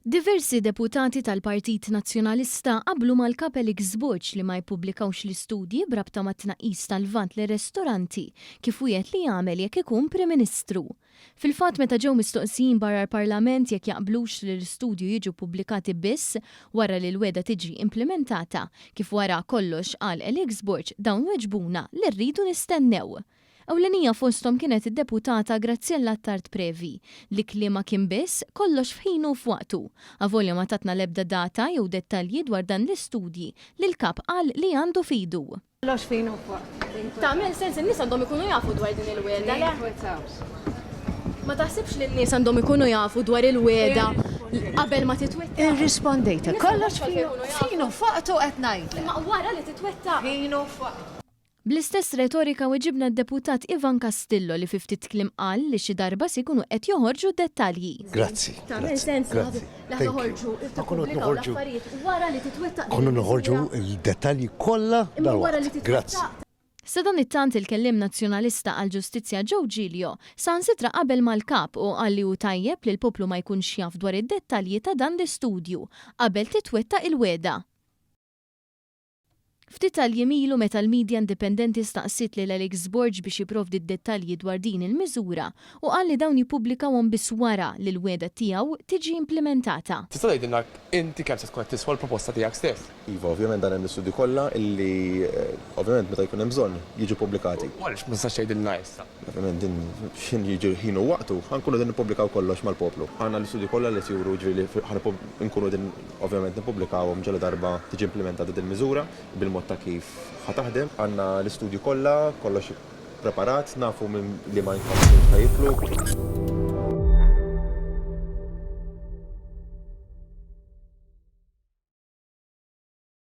Diversi deputati tal-Partit Nazzjonalista qablu mal-kap Alex Burch li ma jpubblikawx l-istudji brabta ma tnaqqis tal-vant li ristoranti kif wieħed li jagħmel jekk ikun Prim Ministru. Fil-fatt meta ġew mistoqsijin barra l-Parlament jekk jaqblux li l-istudju jiġu pubblikati biss wara li l-weda tiġi implementata, kif wara kollox qal Alex Burch dawn weġbuna li rridu nistennew. Ewlenija fosthom kienet id-deputata Graziella Tard Previ li kliema kien biss kollox f'ħinu f'waqtu. Avolja ma tatna l-ebda data jew dettalji dwar dan l-istudji li l-kap qal li għandu fidu. Kollox f'ħinu f'waqtu. Tagħmel sens in-nies għandhom ikunu jafu dwar din il-weda le? Ma taħsibx li n-nies għandhom ikunu jafu dwar il-weda qabel ma titwetta? Irrispondejta, kollox f'ħinu f'waqtu qed ngħidlek. Ma wara li titwetta. F'ħinu f'waqtu. Bl-istess retorika weġibna d-deputat Ivan Castillo li fi ftit kliem qal li xi darba se jkunu qed joħorġu dettalji. Grazzi. Tagħmel sens li joħorġu l-affarijiet wara li titwettaq. Konna noħorġu il-dettalji kollha dal-waqt. Grazzi. Sa dan it-tant il-kellim nazzjonalista għall-ġustizzja Joe Giglio sansitra qabel mal-kap u għalli hu tajjeb li l-poplu ma jkunx jaf dwar id-dettalji ta' dan l-istudju qabel titwettaq il-weda. Ftit tal-jemilu meta l-medja indipendenti staqsit lil Alex Burch biex jipprovdi d-dettalji dwar din il-miżura u qal li dawn jippubblikawhom biss wara li l-weda tiegħu tiġi implementata. Tista' tgħidilna inti kemm se tkun qed tiswa l-proposta tiegħek stess? Iva, ovvjament dan hemm l-istudji kollha illi ovvjament meta jkun hemm bżonn jiġu pubblikati. Għaliex ma tistax tgħidilna issa? Ovvjament din x'in jiġu ħinu waqtu, ħankunu din nippubblikaw kollox mal-poplu. Għandna l-istudji kollha li juru ġifieri nkunu din ovvjament nippubblikawhom ġala darba tiġi implementata din miżura bil-mod ta' kif ħataħdem. Għandna l-istudji kollha, kollox preparat, nafu minn li ma jinfassu ħajitlu.